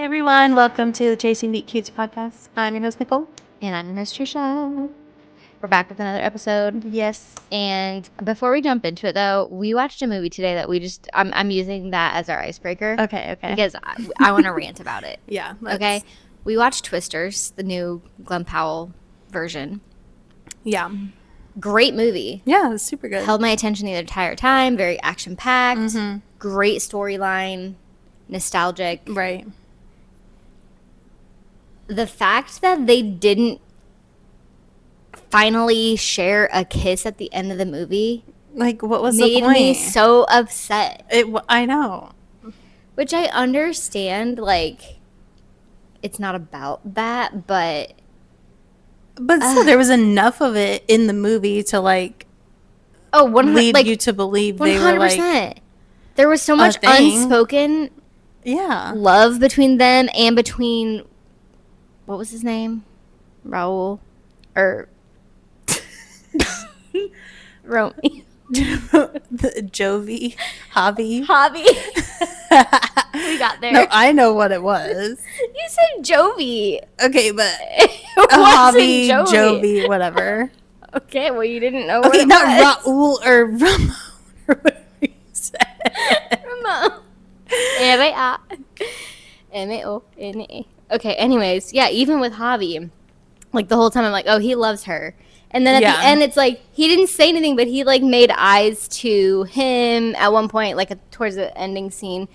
Hey everyone, welcome to the Chasing Meet Cutes podcast. I'm your host Nicole. And I'm Miss Trisha. We're back with another episode. Yes. And before we jump into it, though, we watched a movie today that I'm using that as our icebreaker. Okay. Because I want to rant about it. Yeah. Okay. We watched Twisters, the new Glenn Powell version. Yeah. Great movie. Yeah, it was super good. Held my attention the entire time. Very action packed. Mm-hmm. Great storyline. Nostalgic. Right. The fact that they didn't finally share a kiss at the end of the movie, like, what was the made point? me so upset. I know. Which I understand, like, it's not about that, but still, there was enough of it in the movie to lead you to believe 100%. They were like, there was so much unspoken love between them and between, what was his name? Raul or Romy. Jovi, Javi. We got there. No, I know what it was. You said Jovi. Okay, but Javi, Jovi, whatever. Okay, well, you didn't know what it was. Not Raul or Ramon or whatever you said. Ramon. M-A-M-O-N-A. Okay, anyways, yeah, even with Javi, like, the whole time I'm like, oh, he loves her. And then at the end, it's like, he didn't say anything, but he, like, made eyes to him at one point, like, towards the ending scene.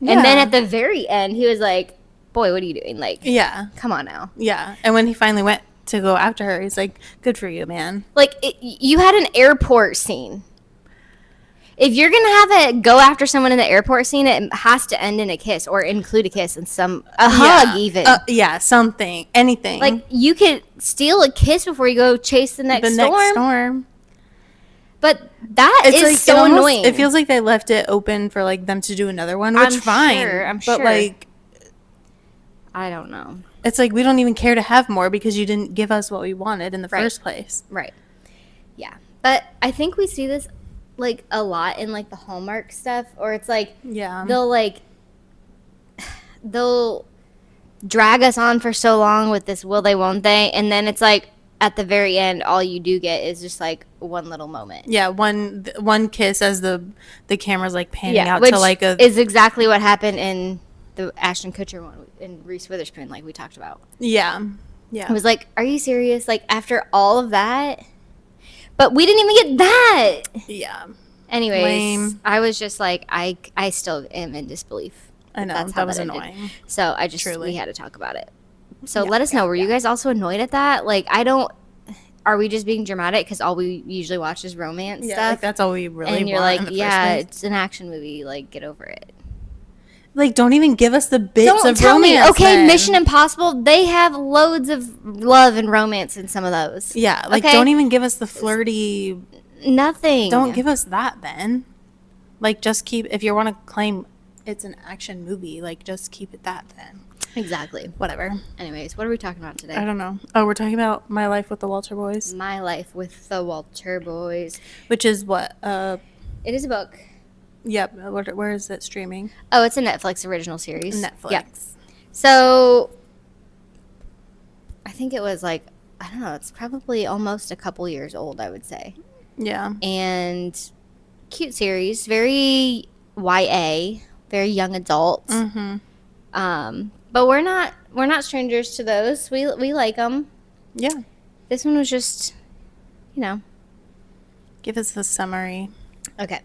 Yeah. And then at the very end, he was like, boy, what are you doing? Like, come on now. Yeah. And when he finally went to go after her, he's like, good for you, man. Like, you had an airport scene. If you're going to have it go after someone in the airport scene, it has to end in a kiss or include a kiss and a hug even. Something, anything. Like, you could steal a kiss before you go chase the next storm. But that is like, so annoying. It feels like they left it open for, like, them to do another one, which fine. I'm sure. But, like, I don't know. It's like we don't even care to have more because you didn't give us what we wanted in the first place. Right. Yeah. But I think we see this, like, a lot in, like, the Hallmark stuff, or it's like they'll drag us on for so long with this will they won't they, and then it's like at the very end all you do get is just like one little moment. Yeah, one kiss as the camera's like panning out which to like is exactly what happened in the Ashton Kutcher one in Reese Witherspoon, like we talked about. Yeah. I was like, are you serious? Like, after all of that? But we didn't even get that. Yeah. Anyways, lame. I was just like, I still am in disbelief. I know, that was annoying. So we had to talk about it. So let us know. Were you guys also annoyed at that? Like, are we just being dramatic because all we usually watch is romance stuff? Like, that's all we really and you're want like, it's an action movie. Like, get over it. Like, don't even give us the bits of romance. Okay, then. Mission Impossible, they have loads of love and romance in some of those. Yeah, like, don't even give us the flirty... Nothing. Don't give us that, then. Like, just keep... If you want to claim it's an action movie, like, just keep it that, then. Exactly. Whatever. Anyways, what are we talking about today? I don't know. Oh, we're talking about My Life with the Walter Boys. My Life with the Walter Boys. Which is what? It is a book. Yep. Where is it streaming? Oh, it's a Netflix original series. Netflix. Yep. So, I think it was like, I don't know, it's probably almost a couple years old, I would say. Yeah. And cute series, very YA, very young adult. Mm-hmm. But we're not strangers to those. We like them. Yeah. This one was just, Give us the summary. Okay.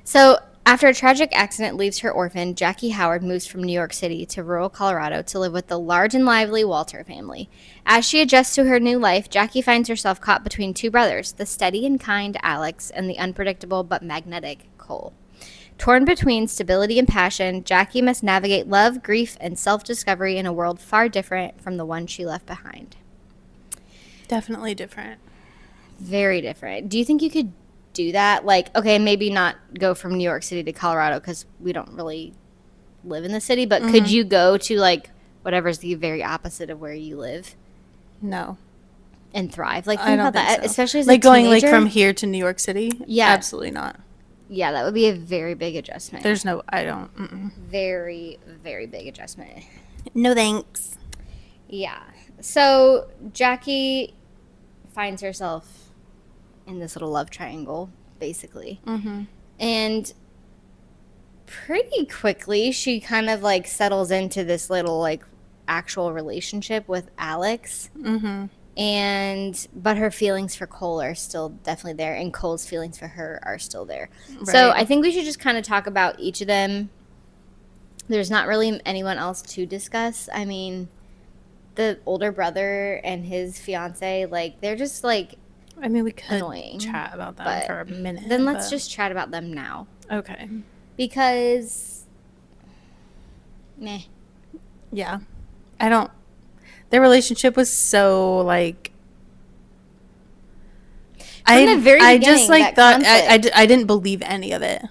So, after a tragic accident leaves her orphan, Jackie Howard moves from New York City to rural Colorado to live with the large and lively Walter family. As she adjusts to her new life, Jackie finds herself caught between two brothers, the steady and kind Alex and the unpredictable but magnetic Cole. Torn between stability and passion, Jackie must navigate love, grief, and self-discovery in a world far different from the one she left behind. Definitely different. Very different. Do you think you could do that? Like, okay, maybe not go from New York City to Colorado because we don't really live in the city, but could you go to, like, whatever's the very opposite of where you live? No. And thrive? Like, think about that, so. Especially as like a going teenager? like from here to New York City? Yeah. Absolutely not. Yeah, that would be a very big adjustment. There's no, I don't. Mm-mm. Very, very big adjustment. No thanks. Yeah. So Jackie finds herself in this little love triangle, basically. Mm-hmm. And pretty quickly, she kind of like settles into this little like actual relationship with Alex. Mm-hmm. But her feelings for Cole are still definitely there, and Cole's feelings for her are still there. Right. So I think we should just kind of talk about each of them. There's not really anyone else to discuss. I mean, the older brother and his fiance, like, they're just like, I mean, we could annoying, chat about them for a minute. Then let's just chat about them now. Okay. Because, meh. Yeah. Their relationship was so, like... From the very beginning, I just, like, thought... I didn't believe any of it.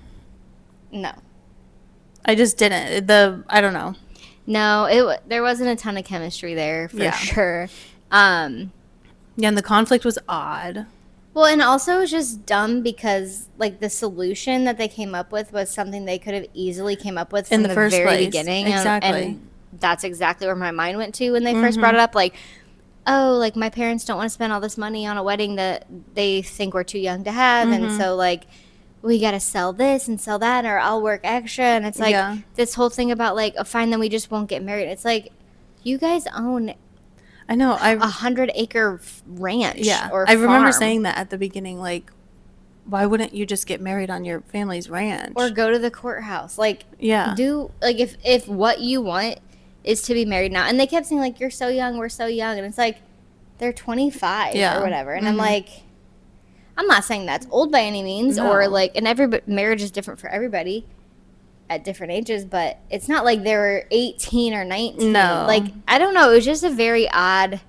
No. I just didn't. I don't know. No, there wasn't a ton of chemistry there, for sure. Yeah, and the conflict was odd. Well, and also it was just dumb because, like, the solution that they came up with was something they could have easily came up with from the very place. Beginning. Exactly. And that's exactly where my mind went to when they first brought it up. Like, oh, like, my parents don't want to spend all this money on a wedding that they think we're too young to have. And so, like, we got to sell this and sell that, or I'll work extra. And it's like this whole thing about, like, oh, fine, then we just won't get married. It's like, you guys own... I know. 100-acre ranch. Yeah. Or I remember farm. saying that at the beginning, like, why wouldn't you just get married on your family's ranch? Or go to the courthouse. Like, like, if what you want is to be married now. And they kept saying, like, you're so young, we're so young. And it's like, they're 25 or whatever. And I'm like, I'm not saying that's old by any means. No. Or, like, and every marriage is different for everybody at different ages, but it's not like they were 18 or 19. No. Like, I don't know. It was just a very odd,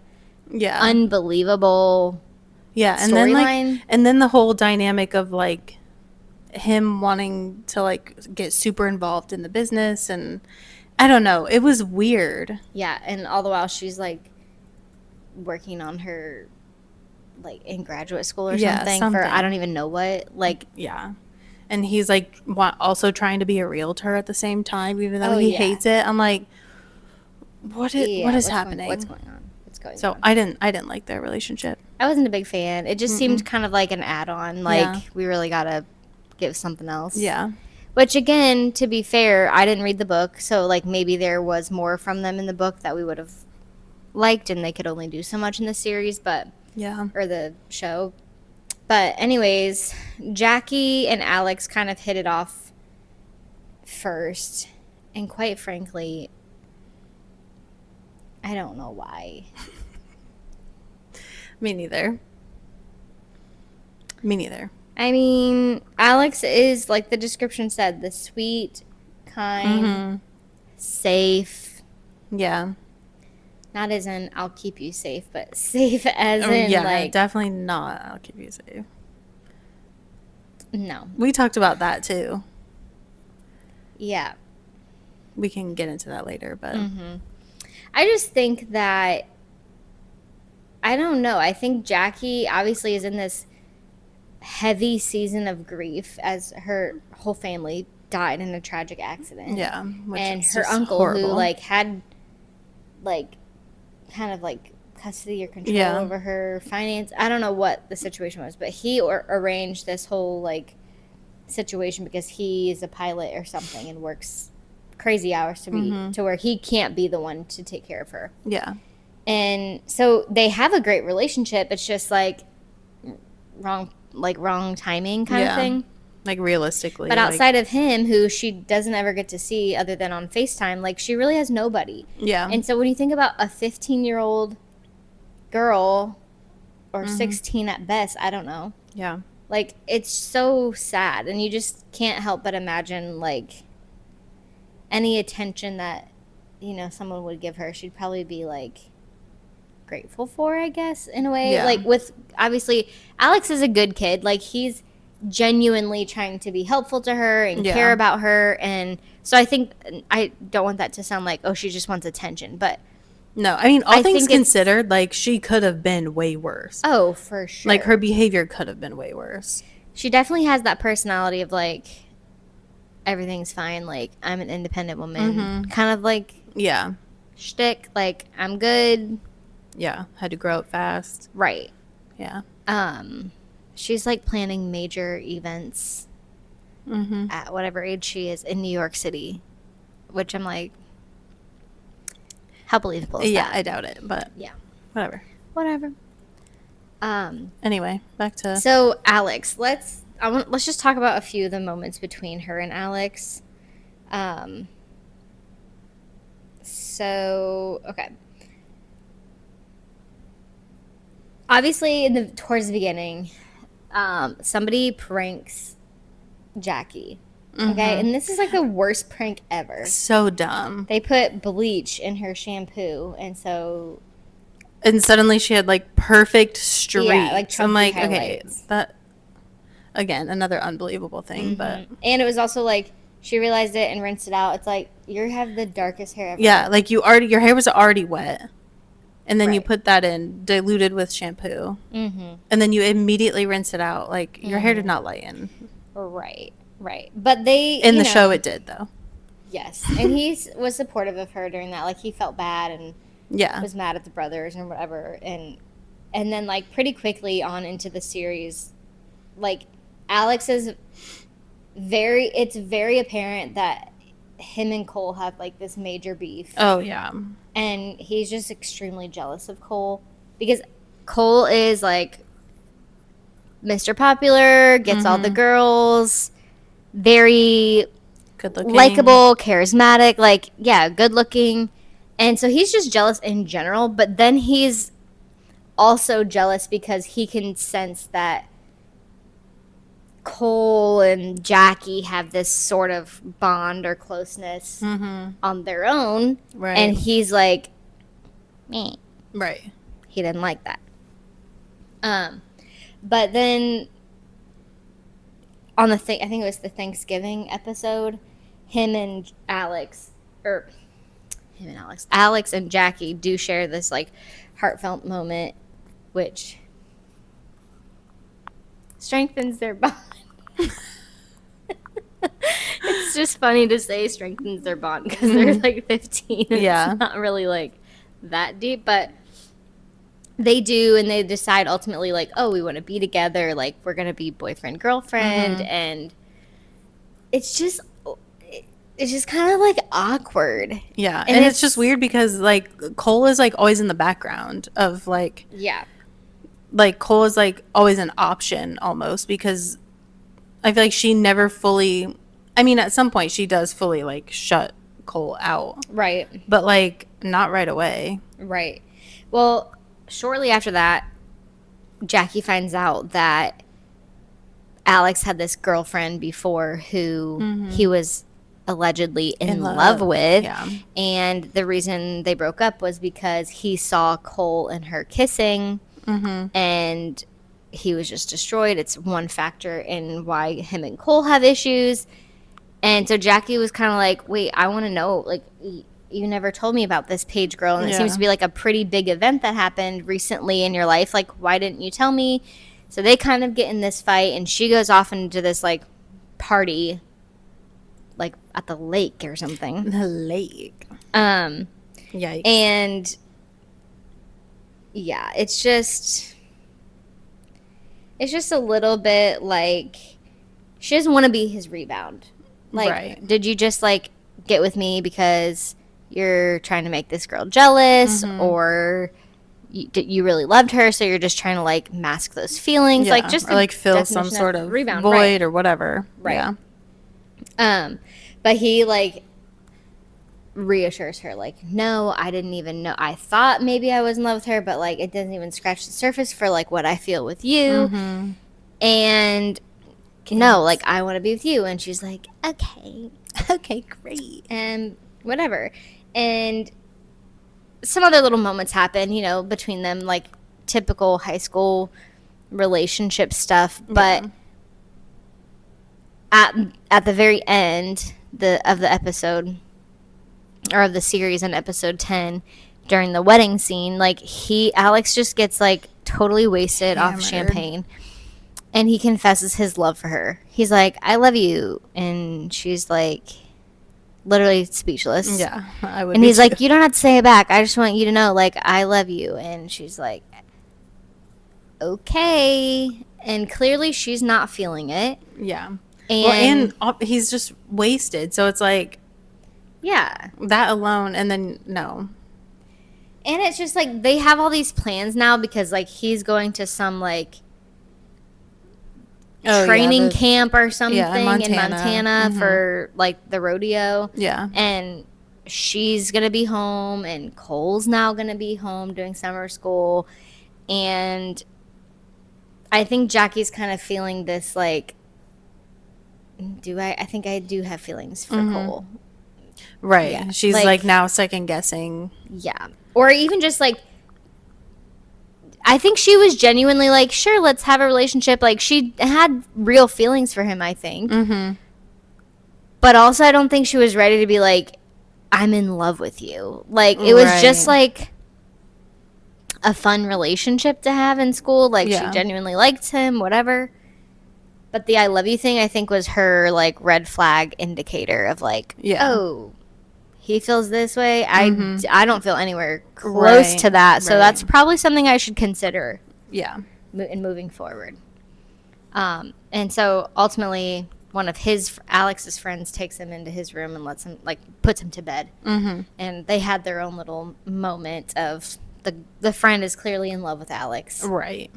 unbelievable storyline. And then the whole dynamic of, like, him wanting to, like, get super involved in the business, and I don't know. It was weird. Yeah, and all the while she's, like, working on her, like, in graduate school or something for I don't even know what. Like, yeah. And he's, like, also trying to be a realtor at the same time, even though he hates it. I'm like, what is happening? What's going on? So I didn't like their relationship. I wasn't a big fan. It just seemed kind of like an add-on. Like, we really got to give something else. Yeah. Which, again, to be fair, I didn't read the book. So, like, maybe there was more from them in the book that we would have liked, and they could only do so much in the series, but... Yeah. Or the show. But anyways, Jackie and Alex kind of hit it off first. And quite frankly, I don't know why. Me neither. I mean, Alex is, like the description said, the sweet, kind, safe. Yeah. Not as in, I'll keep you safe, but safe as in, like... definitely not, I'll keep you safe. No. We talked about that, too. Yeah. We can get into that later, but... I just think that... I don't know. I think Jackie obviously is in this heavy season of grief as her whole family died in a tragic accident. Yeah. And her uncle, horrible. Who, like, had, like... kind of like custody or control over her finance. I don't know what the situation was, but he arranged this whole like situation because he is a pilot or something and works crazy hours to be to where he can't be the one to take care of her. Yeah. And so they have a great relationship. It's just like wrong timing kind of thing. Like realistically. But outside of him, who she doesn't ever get to see other than on FaceTime, like she really has nobody. Yeah. And so when you think about a 15-year-old girl or 16 at best, I don't know. Yeah. Like it's so sad, and you just can't help but imagine like any attention that, you know, someone would give her, she'd probably be like grateful for, I guess, in a way. Yeah. Like with obviously Alex is a good kid. Like he's genuinely trying to be helpful to her and care about her, and so I think I don't want that to sound like, oh, she just wants attention, but no, I mean, all things considered, like she could have been way worse. Oh, for sure. Like her behavior could have been way worse. She definitely has that personality of like everything's fine, like I'm an independent woman, kind of like shtick. Like, I'm good. Yeah, had to grow up fast. Right. Yeah. She's like planning major events Mm-hmm. at whatever age she is in New York City, which I'm like, how believable is Yeah, that? I doubt it, but Yeah. whatever. Anyway, back to So Alex, let's just talk about a few of the moments between her and Alex. So okay. Obviously, towards the beginning, somebody pranks Jackie. Okay, and this is like the worst prank ever. so dumb. They put bleach in her shampoo, and suddenly she had like perfect streaks. Yeah, like I'm like, highlights. okay, that again, another unbelievable thing, but and it was also like she realized it and rinsed it out. It's like you have the darkest hair ever. yeah, like your hair was already wet. And then you put that in diluted with shampoo. And then you immediately rinse it out. Like your hair did not lighten. Right. But In the show it did though. Yes. And he was supportive of her during that. Like he felt bad and was mad at the brothers and whatever. And then like pretty quickly on into the series, like Alex is it's very apparent that him and Cole have like this major beef. Oh yeah. And he's just extremely jealous of Cole because Cole is like Mr. Popular, gets all the girls, very good looking, likable, charismatic, like yeah, good looking. And so he's just jealous in general, but then he's also jealous because he can sense that Cole and Jackie have this sort of bond or closeness on their own. Right. And he's like, meh. Right. He didn't like that. But then on I think it was the Thanksgiving episode, Alex and Jackie do share this like heartfelt moment, which strengthens their bond. It's just funny to say strengthens their bond because they're like 15 and it's not really like that deep, but they do, and they decide ultimately like, oh, we want to be together, like we're gonna be boyfriend girlfriend, and it's just kind of like awkward. Yeah, and it's just weird because like Cole is like always in the background of like like Cole is like always an option almost because I feel like she never fully, I mean at some point she does fully like shut Cole out. Right. But like not right away. Right. Well, shortly after that, Jackie finds out that Alex had this girlfriend before who he was allegedly in love with. Yeah. And the reason they broke up was because he saw Cole and her kissing and he was just destroyed. It's one factor in why him and Cole have issues. And so Jackie was kind of like, wait, I want to know, like, you never told me about this Page girl. And it seems to be like a pretty big event that happened recently in your life. Like, why didn't you tell me? So they kind of get in this fight, and she goes off into this, like, party, like, at the lake or something. The lake. Yikes. And, yeah, it's just a little bit like she doesn't want to be his rebound. Like, did you just, like, get with me because you're trying to make this girl jealous, or you really loved her, so you're just trying to like mask those feelings, like just or like fill some sort of rebound void or whatever, but he like reassures her like, no, I didn't even know, I thought maybe I was in love with her, but like it doesn't even scratch the surface for like what I feel with you, and no, like I want to be with you. And she's like, okay, great, and whatever. And some other little moments happen, you know, between them, like typical high school relationship stuff. But at the very end of the episode, or of the series, in episode 10, during the wedding scene, like Alex just gets like totally wasted off champagne, and he confesses his love for her. He's like, I love you. And she's like, literally speechless. Yeah, I would. And he's like, you don't have to say it back. I just want you to know, like, I love you. And she's like, okay. And clearly she's not feeling it. Yeah. And he's just wasted. So it's like, yeah, that alone. And then no. And it's just like they have all these plans now because like he's going to some like training camp or something in Montana for like the rodeo. Yeah. And she's going to be home and Cole's now going to be home doing summer school. And I think Jackie's kind of feeling this like, I think I do have feelings for Cole. Right. Yeah. She's like now second guessing. Yeah. Or even just like, I think she was genuinely like, sure, let's have a relationship. Like she had real feelings for him, I think. Mm-hmm. But also I don't think she was ready to be like, I'm in love with you. Like it was just like a fun relationship to have in school. Like she genuinely liked him, whatever. But the I love you thing I think was her like red flag indicator of like, oh, he feels this way. I don't feel anywhere close to that. So that's probably something I should consider. Yeah. In moving forward. And so ultimately one of Alex's friends takes him into his room and lets him puts him to bed. Mm-hmm. And they had their own little moment of the friend is clearly in love with Alex. Right.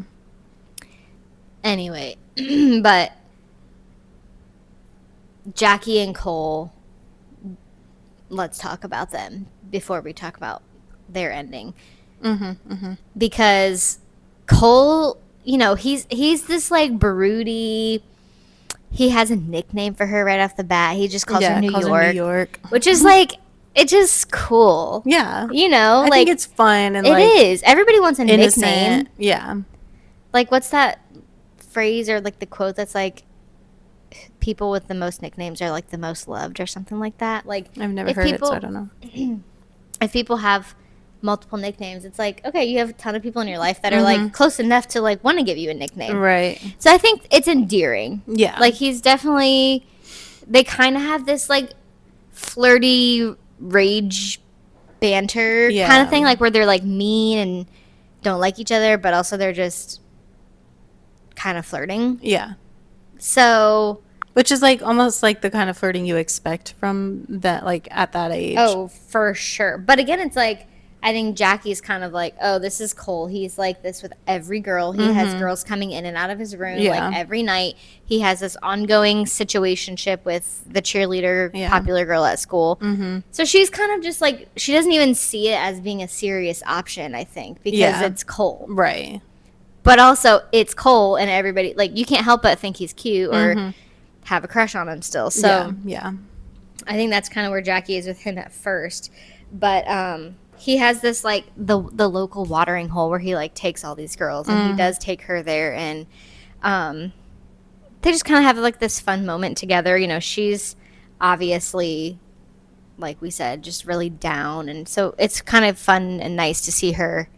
Anyway, but Jackie and Cole, let's talk about them before we talk about their ending. Because Cole, you know, he's this like broody. He has a nickname for her right off the bat. He just calls her New York, which is like, it's just cool. Yeah, you know, I think it's fun and it is. Everybody wants a innocent nickname. Yeah, like what's that phrase or like the quote that's like, people with the most nicknames are like the most loved or something like that. Like I've never heard it, so I don't know. If people have multiple nicknames, it's like, okay, you have a ton of people in your life that are like close enough to like want to give you a nickname. Right. So I think it's endearing. Yeah. Like he's definitely, they kind of have this like flirty rage banter kind of thing, like where they're like mean and don't like each other, but also they're just kind of flirting. Yeah. So, which is like almost like the kind of flirting you expect from that, like at that age. Oh, for sure. But again, it's like, I think Jackie's kind of like, oh, this is Cole. He's like this with every girl. He has girls coming in and out of his room like every night. He has this ongoing situationship with the cheerleader, popular girl at school. So she's kind of just like, she doesn't even see it as being a serious option, I think, because it's Cole. Right. But also, it's Cole, and everybody, like, you can't help but think he's cute or have a crush on him still. So, yeah. I think that's kind of where Jackie is with him at first. But he has this, like, the local watering hole where he, like, takes all these girls, and he does take her there, and they just kind of have, like, this fun moment together. You know, she's obviously, like we said, just really down, and so it's kind of fun and nice to see her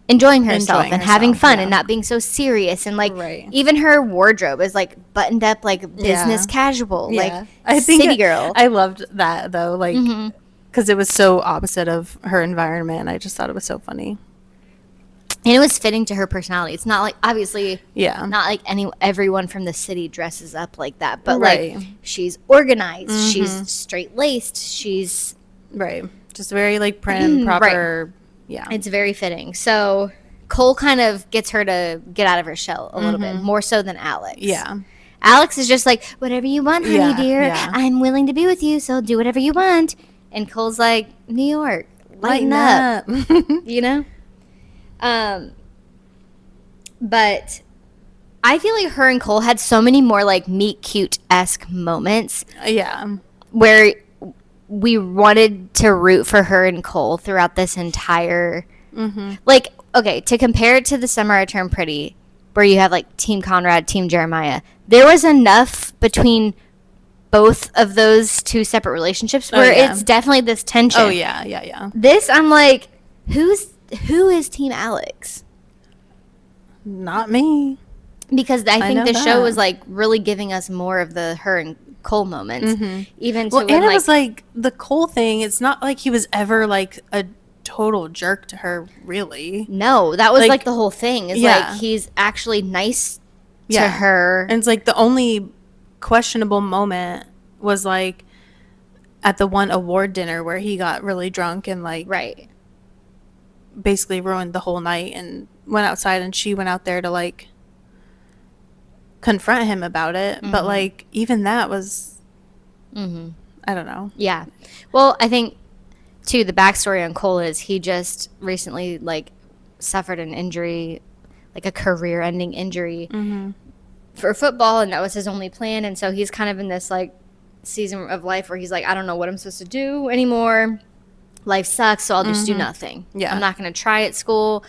enjoying herself and having fun and not being so serious, and like even her wardrobe is like buttoned up like business casual, like I think city girl. I loved that though, like because it was so opposite of her environment. I just thought it was so funny, and it was fitting to her personality. It's not like, obviously, not like everyone from the city dresses up like that, but like she's organized, she's straight laced, she's just very like prim, proper. Yeah. It's very fitting. So Cole kind of gets her to get out of her shell a little bit, more so than Alex. Yeah. Alex is just like, whatever you want, honey dear. Yeah. I'm willing to be with you, so do whatever you want. And Cole's like, New York, lighten up. You know? But I feel like her and Cole had so many more like meet cute-esque moments. Yeah. Where we wanted to root for her and Cole throughout this entire like, okay, to compare it to The Summer I Turned Pretty, where you have like Team Conrad, Team Jeremiah, there was enough between both of those two separate relationships where it's definitely this tension. Oh yeah. This, I'm like, who is Team Alex? Not me. Because I think the show was like really giving us more of the her and Cole moments. Even to well, when, and it was like the Cole thing. It's not like he was ever like a total jerk to her, really. No, that was like the whole thing. Is like he's actually nice to her. And it's like the only questionable moment was like at the one award dinner where he got really drunk and like basically ruined the whole night and went outside, and she went out there to like confront him about it. But like even that was I don't know. Yeah. Well, I think too, the backstory on Cole is he just recently like suffered an injury, like a career-ending injury for football, and that was his only plan. And so he's kind of in this like season of life where he's like, I don't know what I'm supposed to do anymore. Life sucks, so I'll just do nothing. Yeah, I'm not going to try at school.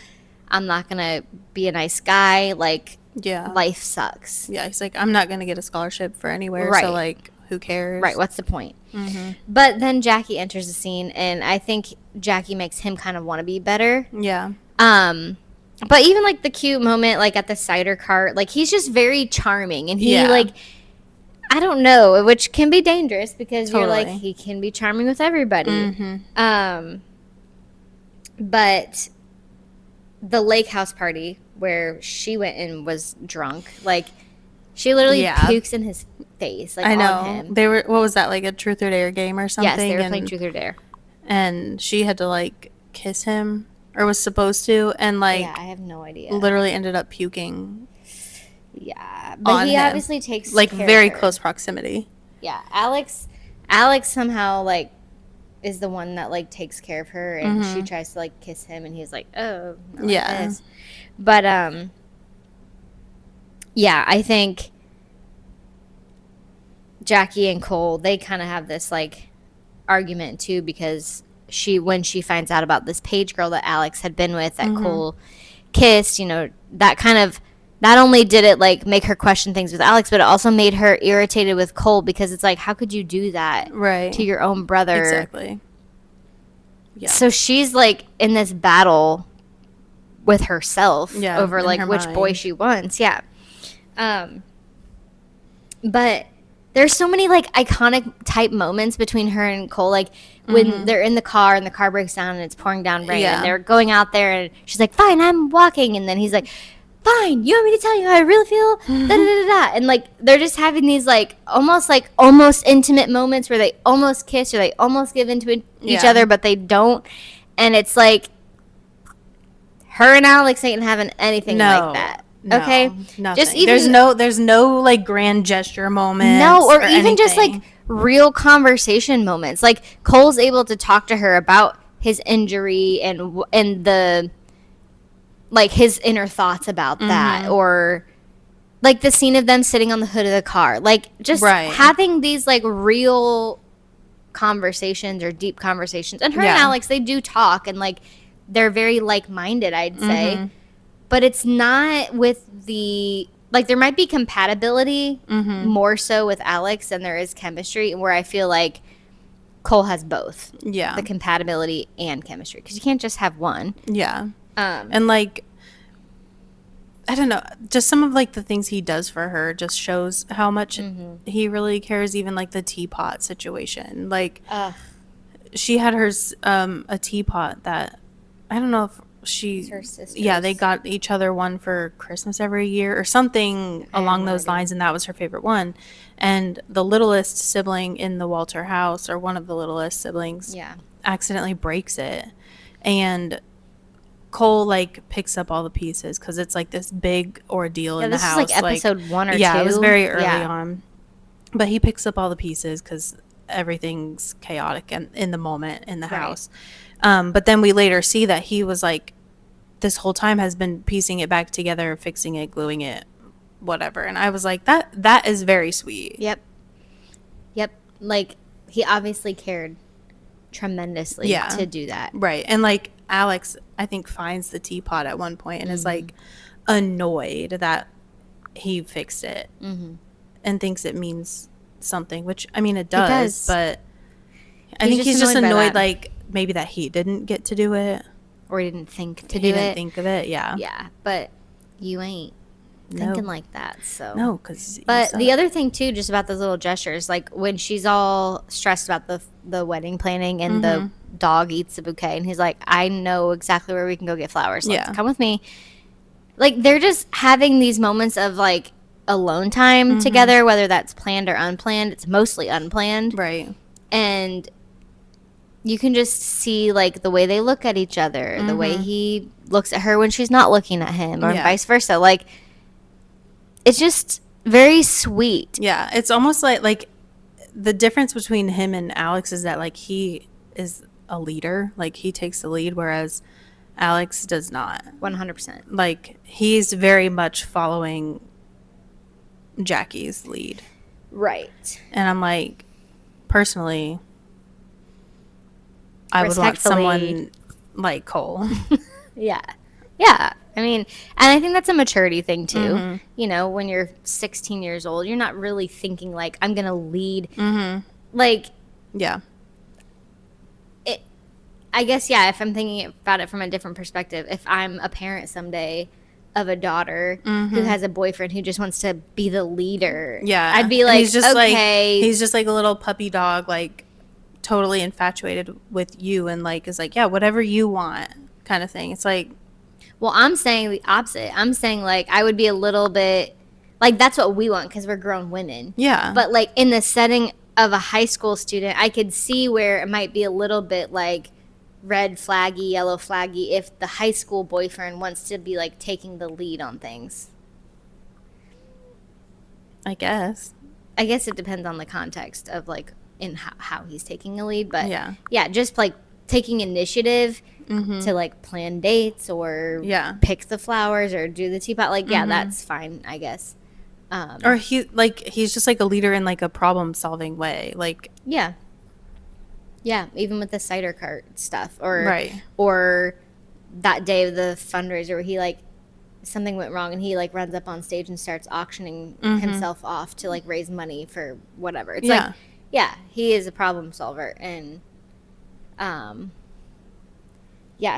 I'm not going to be a nice guy. Like, life sucks. Yeah, he's like, I'm not going to get a scholarship for anywhere, so like, who cares? Right, what's the point? But then Jackie enters the scene, and I think Jackie makes him kind of want to be better. Yeah. But even like the cute moment, like at the cider cart, like he's just very charming, and he like, I don't know, which can be dangerous because you're like, he can be charming with everybody. But the lake house party where she went and was drunk, like she literally pukes in his face. Like, I know. On him. They were, what was that, like a truth or dare game or something? Yes, they were playing truth or dare. And she had to like kiss him, or was supposed to, and like, I have no idea. Literally ended up puking. Yeah, but he obviously takes like care very of her. Close proximity. Yeah, Alex somehow like is the one that like takes care of her, and she tries to like kiss him, and he's like, oh, not like this. But I think Jackie and Cole, they kind of have this like argument too, because when she finds out about this page girl that Alex had been with that Cole kissed, you know, that kind of, not only did it like make her question things with Alex, but it also made her irritated with Cole, because it's like, how could you do that to your own brother? Exactly. Yeah. So she's like in this battle with herself over like which boy she wants. Yeah. But there's so many like iconic type moments between her and Cole, like when they're in the car and the car breaks down and it's pouring down rain and they're going out there and she's like, fine, I'm walking, and then he's like, fine, you want me to tell you how I really feel? Da, da, da, da. And like they're just having these like almost intimate moments where they almost kiss or they almost give into each other, but they don't. And it's like her and Alex ain't having anything like that. No, okay, nothing. Just even there's no like grand gesture moments. No, or even anything. Just like real conversation moments. Like Cole's able to talk to her about his injury and the like his inner thoughts about that, or like the scene of them sitting on the hood of the car, like just having these like real conversations or deep conversations. And her and Alex, they do talk, and like they're very like-minded, I'd say. But it's not with the, like, there might be compatibility more so with Alex than there is chemistry, where I feel like Cole has both. Yeah. The compatibility and chemistry. Because you can't just have one. Yeah. And, like, I don't know, just some of, like, the things he does for her just shows how much he really cares, even, like, the teapot situation. Like, she had hers, a teapot that, I don't know if she's her sister. Yeah, they got each other one for Christmas every year or something along those lines, and that was her favorite one. And the littlest sibling in the Walter house, or one of the littlest siblings, accidentally breaks it, and Cole like picks up all the pieces because it's like this big ordeal in the house. This is like episode 1 or 2. Yeah, it was very early on, but he picks up all the pieces because everything's chaotic and in the moment in the house. But then we later see that he was like, this whole time has been piecing it back together, fixing it, gluing it, whatever. And I was like, that is very sweet. Yep. Like, he obviously cared tremendously to do that. Right. And like Alex, I think, finds the teapot at one point and is like annoyed that he fixed it and thinks it means something, which I mean it does. But I think he's just annoyed like maybe that he didn't get to do it. Or he didn't think to do it. He didn't think of it, yeah. Yeah, but you ain't. thinking like that. So no, because but the other thing too, just about those little gestures, like when she's all stressed about the wedding planning and the dog eats the bouquet and he's like, I know exactly where we can go get flowers. Like, come with me. Like, they're just having these moments of like alone time together, whether that's planned or unplanned. It's mostly unplanned, right? And you can just see like the way they look at each other, the way he looks at her when she's not looking at him, or vice versa. Like, it's just very sweet. Yeah, it's almost like the difference between him and Alex is that like he is a leader, like he takes the lead, whereas Alex does not. 100%. Like, he's very much following Jackie's lead. Right. And I'm like, personally, I would want someone like Cole. Yeah. Yeah. I mean, and I think that's a maturity thing too. You know, when you're 16 years old, you're not really thinking like, I'm going to lead. Like, yeah. I guess, yeah, if I'm thinking about it from a different perspective, if I'm a parent someday of a daughter who has a boyfriend who just wants to be the leader, I'd be like, he's just okay. He's just like a little puppy dog, like totally infatuated with you and like is like, yeah, whatever you want kind of thing. It's like, well, I'm saying the opposite. I'm saying like I would be a little bit like that's what we want because we're grown women. Yeah. But like in the setting of a high school student, I could see where it might be a little bit like red flaggy, yellow flaggy if the high school boyfriend wants to be like taking the lead on things. I guess it depends on the context of like in how he's taking a lead, but yeah, just like taking initiative to like plan dates or pick the flowers or do the teapot, like that's fine, I guess. Or he's just like a leader in like a problem solving way, like yeah, even with the cider cart stuff, or that day of the fundraiser where he like something went wrong and he like runs up on stage and starts auctioning himself off to like raise money for whatever. It's like, yeah, he is a problem solver. And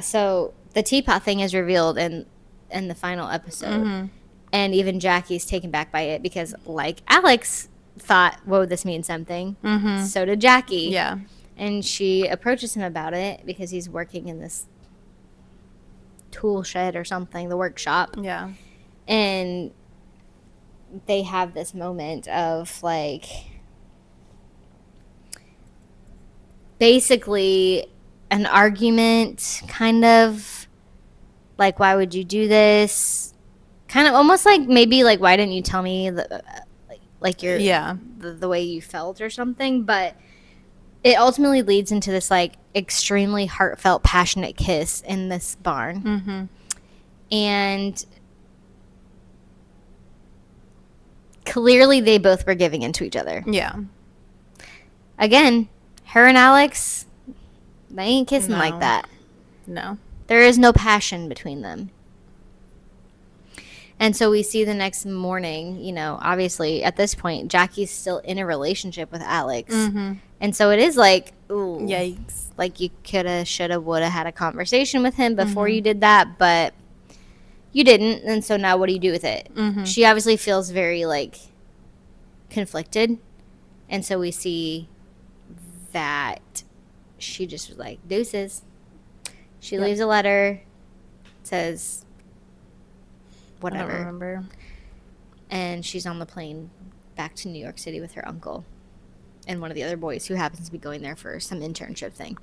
so the teapot thing is revealed in the final episode, and even Jackie's taken back by it because like Alex thought, whoa, this means something. So did Jackie. And she approaches him about it because he's working in this tool shed or something, the workshop. And they have this moment of like basically an argument, kind of like, why would you do this? Kind of almost like maybe like, why didn't you tell me like your the way you felt or something? But it ultimately leads into this like extremely heartfelt, passionate kiss in this barn. And clearly they both were giving into each other. Again, her and Alex, they ain't kissing like that. No. There is no passion between them. And so we see the next morning, you know, obviously at this point, Jackie's still in a relationship with Alex. And so it is like, ooh. Yikes. Like you coulda, shoulda, woulda had a conversation with him before you did that, but you didn't. And so now what do you do with it? She obviously feels very like conflicted. And so we see that she just was like, deuces. She leaves a letter, says whatever. I don't remember. And she's on the plane back to New York City with her uncle and one of the other boys who happens to be going there for some internship thing.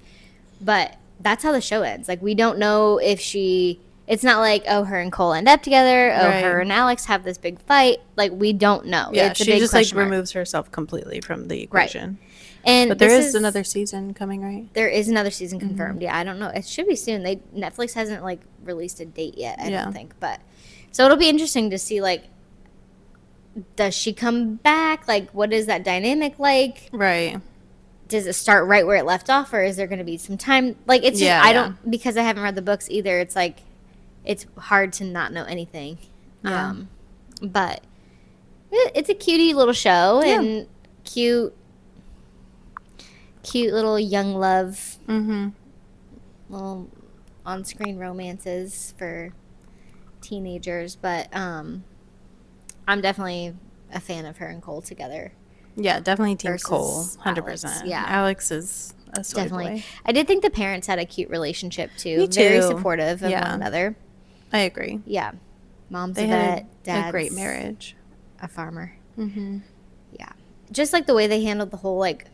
But that's how the show ends. Like, we don't know if it's not like, oh, her and Cole end up together. Oh, her and Alex have this big fight. Like, we don't know. Yeah, it's a she big just like question mark. removes herself completely from the equation. And but there is another season coming, right? There is another season confirmed. Yeah, I don't know. It should be soon. Netflix hasn't like released a date yet, I don't think. But so it'll be interesting to see, like, does she come back? Like, what is that dynamic like? Right. Does it start right where it left off, or is there going to be some time? Like, it's just, I don't, because I haven't read the books either. It's like, it's hard to not know anything. Yeah. But it's a cutie little show and cute little young love, little on-screen romances for teenagers. But I'm definitely a fan of her and Cole together. Yeah, definitely Team Cole, 100%. Alex. Yeah, Alex is a soy definitely. boy. I did think the parents had a cute relationship too. Me too. Very supportive of one another. I agree. Yeah, mom's they a vet, dad's a great marriage. A farmer. Mm-hmm. Yeah, just like the way they handled the whole like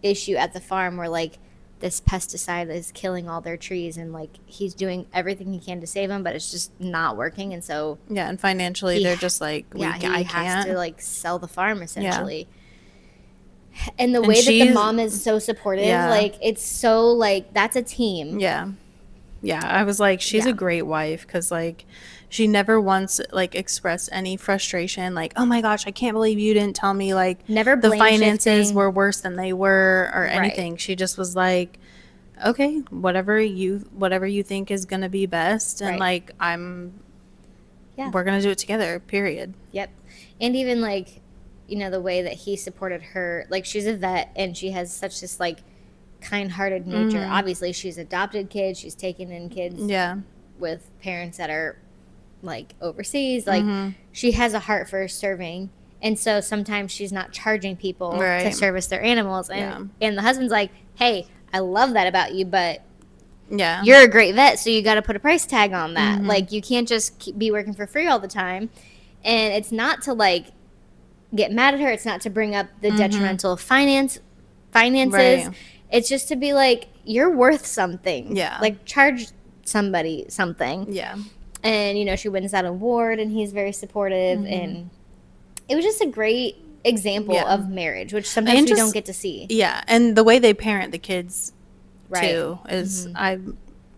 issue at the farm, where like this pesticide is killing all their trees, and like he's doing everything he can to save them, but it's just not working, and so and financially they're just like, I can't. Has to like sell the farm essentially. And the way that the mom is so supportive, like it's so like that's a team. Yeah, I was like, she's a great wife, because like she never once like expressed any frustration, like, oh my gosh, I can't believe you didn't tell me, like, never the finances were worse than they were or anything. She just was like, okay, whatever you think is gonna be best, and like we're gonna do it together, period. Yep. And even like, you know, the way that he supported her, like she's a vet and she has such this like kind-hearted nature. Obviously she's adopted kids, she's taken in kids with parents that are like overseas, like she has a heart for serving, and so sometimes she's not charging people to service their animals, and the husband's like, hey, I love that about you, but you're a great vet, so you got to put a price tag on that. Like you can't just be working for free all the time. And it's not to like get mad at her, it's not to bring up the detrimental finances, it's just to be like, you're worth something, like charge somebody something. And, you know, she wins that award, and he's very supportive. And it was just a great example of marriage, which sometimes we don't get to see. Yeah, and the way they parent the kids, too, is I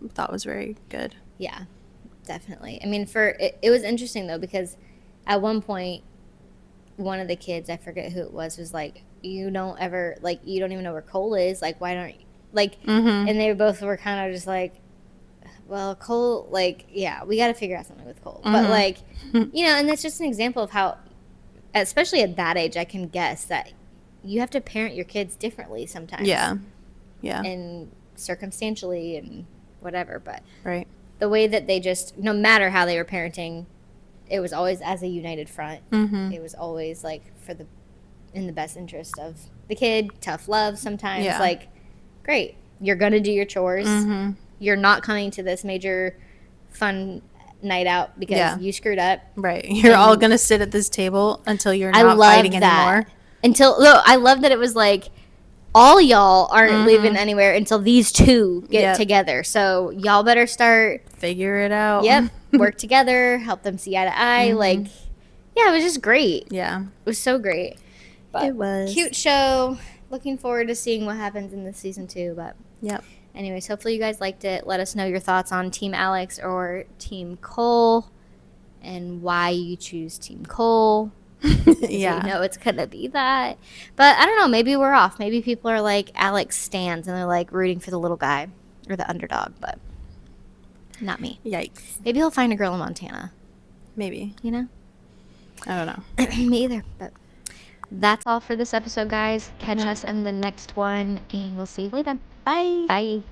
thought was very good. Yeah, definitely. I mean, it was interesting, though, because at one point, one of the kids, I forget who it was like, you don't even know where Cole is. Like, why don't you? Like, and they both were kind of just like, well, Cole, like, yeah, we got to figure out something with Cole. But, like, you know, and that's just an example of how, especially at that age, I can guess that you have to parent your kids differently sometimes. Yeah. And circumstantially and whatever. But the way that they just, no matter how they were parenting, it was always as a united front. It was always, like, in the best interest of the kid. Tough love sometimes. Like, great, you're going to do your chores. You're not coming to this major fun night out because you screwed up. You're all going to sit at this table until you're not fighting anymore. I love that it was like, all y'all aren't leaving anywhere until these two get together. So y'all better start. Figure it out. Yep. Work together. Help them see eye to eye. Like, yeah, it was just great. Yeah. It was so great. But it was. Cute show. Looking forward to seeing what happens in this season 2. But anyways, hopefully you guys liked it. Let us know your thoughts on Team Alex or Team Cole and why you choose Team Cole. You know it's going to be that. But I don't know. Maybe we're off. Maybe people are like Alex stans and they're like rooting for the little guy or the underdog. But not me. Yikes. Maybe he'll find a girl in Montana. Maybe. You know? I don't know. Me either. But that's all for this episode, guys. Catch us in the next one, and we'll see you later. Bye. Bye.